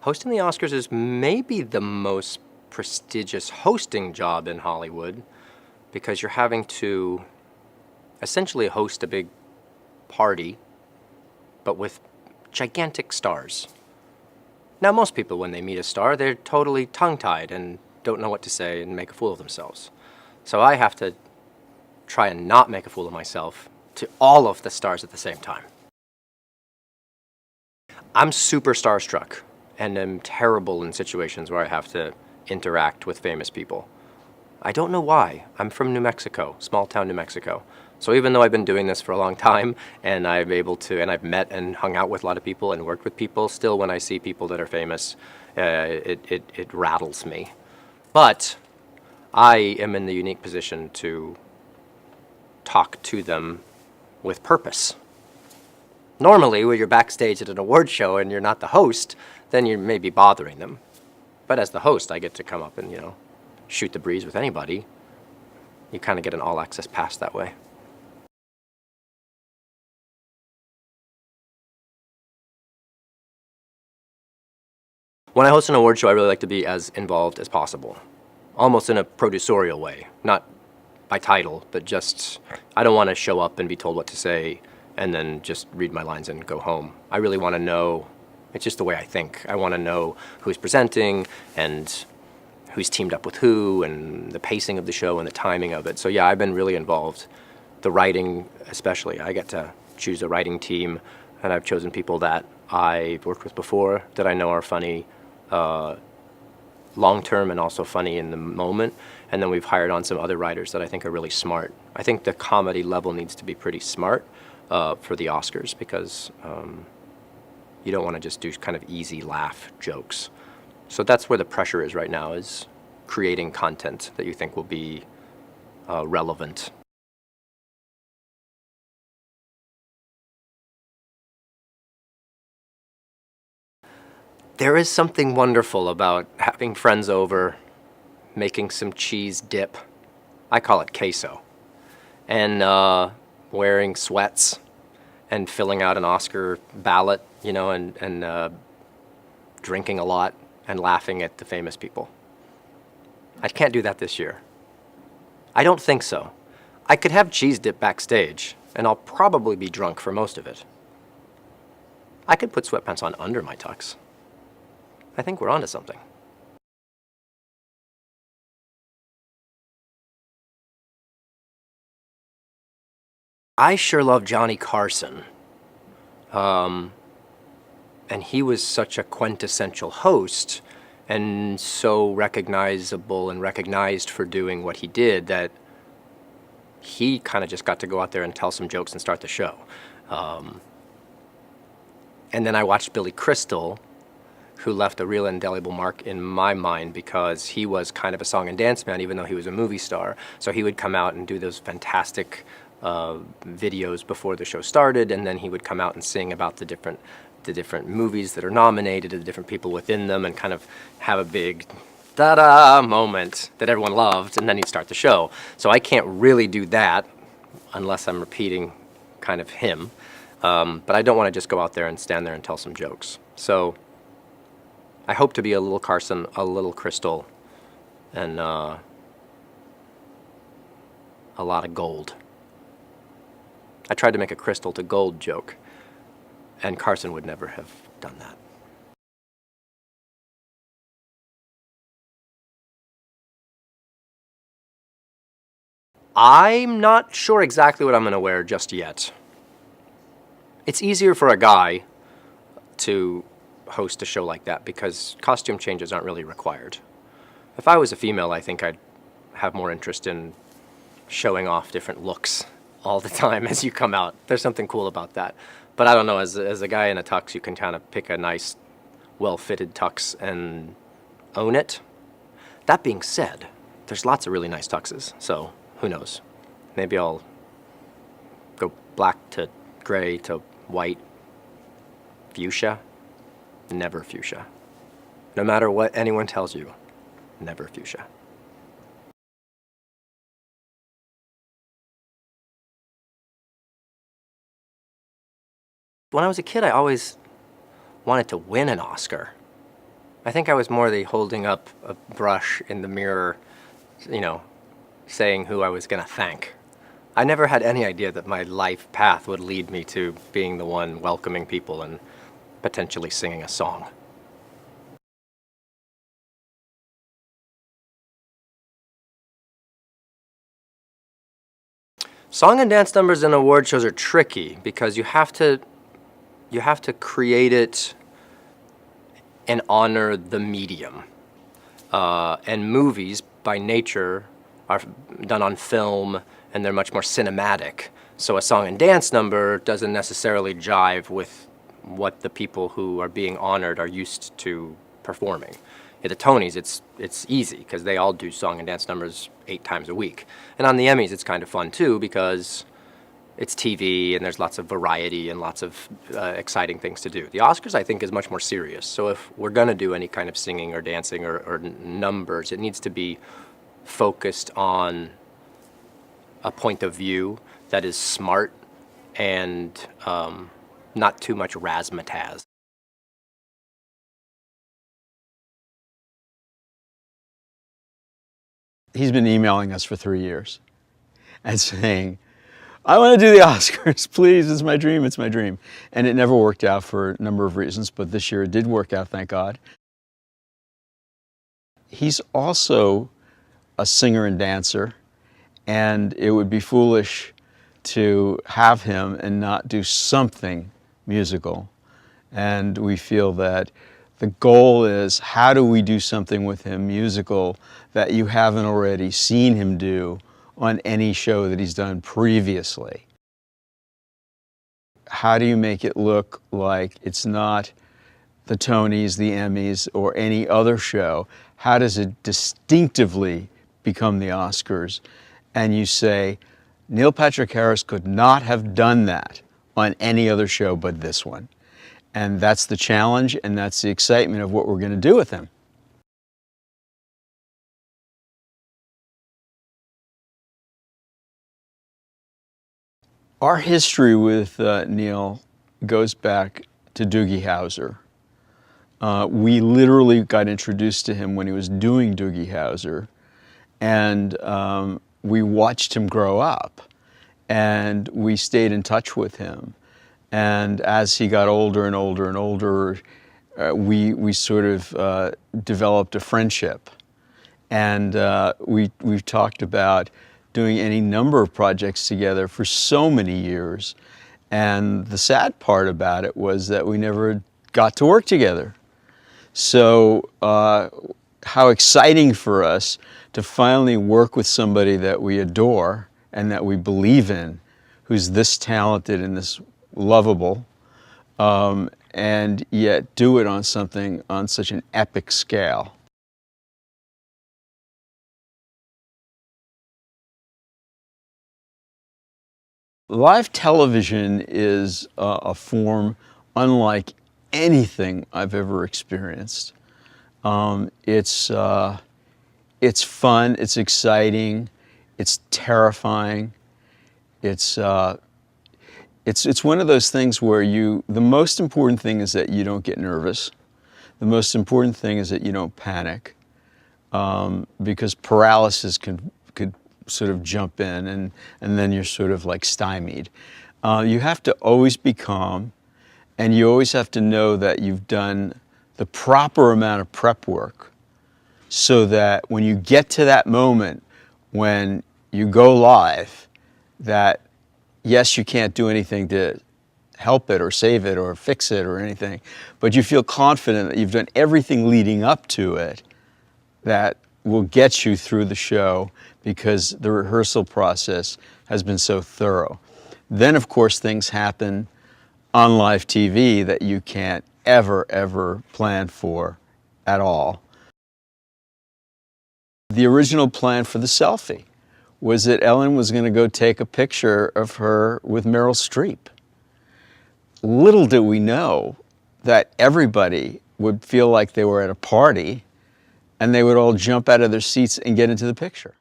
Hosting the Oscars is maybe the most prestigious hosting job in Hollywood because you're having to essentially host a big party, but with gigantic stars. Now, most people, when they meet a star, they're totally tongue-tied and don't know what to say and make a fool of themselves. So I have to try and not make a fool of myself to all of the stars at the same time. I'm super starstruck and am terrible in situations where I have to interact with famous people. I don't know why. I'm from New Mexico, small town New Mexico. So even though I've been doing this for a long time and I've met and hung out with a lot of people and worked with people, still when I see people that are famous, it rattles me. But I am in the unique position to talk to them with purpose. Normally, when you're backstage at an award show and you're not the host, then you may be bothering them. But as the host, I get to come up and, shoot the breeze with anybody. You kind of get an all-access pass that way. When I host an award show, I really like to be as involved as possible, almost in a producerial way, not by title, but just, I don't want to show up and be told what to say and then just read my lines and go home. I really want to know, it's just the way I think. I want to know who's presenting and who's teamed up with who and the pacing of the show and the timing of it. So yeah, I've been really involved. The writing especially, I get to choose a writing team, and I've chosen people that I've worked with before that I know are funny long-term and also funny in the moment. And then we've hired on some other writers that I think are really smart. I think the comedy level needs to be pretty smart for the Oscars because you don't want to just do kind of easy laugh jokes. So that's where the pressure is right now, is creating content that you think will be relevant. There is something wonderful about having friends over, making some cheese dip. I call it queso. And wearing sweats and filling out an Oscar ballot, and drinking a lot and laughing at the famous people. I can't do that this year. I don't think so. I could have cheese dip backstage, and I'll probably be drunk for most of it. I could put sweatpants on under my tux. I think we're onto something. I sure love Johnny Carson. And he was such a quintessential host and so recognizable and recognized for doing what he did that he kind of just got to go out there and tell some jokes and start the show. And then I watched Billy Crystal, who left a real indelible mark in my mind because he was kind of a song and dance man, even though he was a movie star. So he would come out and do those fantastic videos before the show started, and then he would come out and sing about the different movies that are nominated, the different people within them, and kind of have a big da-da moment that everyone loved, and then he'd start the show. So I can't really do that unless I'm repeating kind of him. But I don't want to just go out there and stand there and tell some jokes. So I hope to be a little Carson, a little Crystal, and a lot of gold. I tried to make a crystal to gold joke, and Carson would never have done that. I'm not sure exactly what I'm going to wear just yet. It's easier for a guy to host a show like that because costume changes aren't really required. If I was a female, I think I'd have more interest in showing off different looks all the time as you come out. There's something cool about that. But I don't know, as a guy in a tux, you can kind of pick a nice, well-fitted tux and own it. That being said, there's lots of really nice tuxes, so who knows? Maybe I'll go black to gray to white. Fuchsia? Never fuchsia. No matter what anyone tells you, never fuchsia. When I was a kid, I always wanted to win an Oscar. I think I was more the holding up a brush in the mirror, you know, saying who I was going to thank. I never had any idea that my life path would lead me to being the one welcoming people and potentially singing a song. Song and dance numbers in award shows are tricky because you have to create it and honor the medium. And movies, by nature, are done on film and they're much more cinematic. So a song and dance number doesn't necessarily jive with what the people who are being honored are used to performing. At the Tonys, it's easy because they all do song and dance numbers 8 times a week. And on the Emmys, it's kind of fun too because it's TV and there's lots of variety and lots of exciting things to do. The Oscars, I think, is much more serious. So if we're going to do any kind of singing or dancing or numbers, it needs to be focused on a point of view that is smart and not too much razzmatazz. He's been emailing us for 3 years and saying, I want to do the Oscars, please, it's my dream, it's my dream. And it never worked out for a number of reasons, but this year it did work out, thank God. He's also a singer and dancer, and it would be foolish to have him and not do something musical. And we feel that the goal is, how do we do something with him musical that you haven't already seen him do on any show that he's done previously? How do you make it look like it's not the Tonys, the Emmys, or any other show? How does it distinctively become the Oscars? And you say, Neil Patrick Harris could not have done that on any other show but this one. And that's the challenge, and that's the excitement of what we're going to do with him. Our history with Neil goes back to Doogie Howser. We literally got introduced to him when he was doing Doogie Howser, and we watched him grow up, and we stayed in touch with him. And as he got older and older and older, we sort of developed a friendship. And we've talked about doing any number of projects together for so many years. And the sad part about it was that we never got to work together. So how exciting for us to finally work with somebody that we adore and that we believe in, who's this talented and this lovable, and yet do it on something on such an epic scale. Live television is a form unlike anything I've ever experienced. It's fun, it's exciting, it's terrifying. It's one of those things where the most important thing is that you don't get nervous. The most important thing is that you don't panic, because paralysis could sort of jump in, and then you're sort of like stymied. You have to always be calm, and you always have to know that you've done the proper amount of prep work so that when you get to that moment when you go live, that yes, you can't do anything to help it or save it or fix it or anything, but you feel confident that you've done everything leading up to it that will get you through the show because the rehearsal process has been so thorough. Then, of course, things happen on live TV that you can't ever plan for at all. The original plan for the selfie was that Ellen was going to go take a picture of her with Meryl Streep. Little did we know that everybody would feel like they were at a party and they would all jump out of their seats and get into the picture.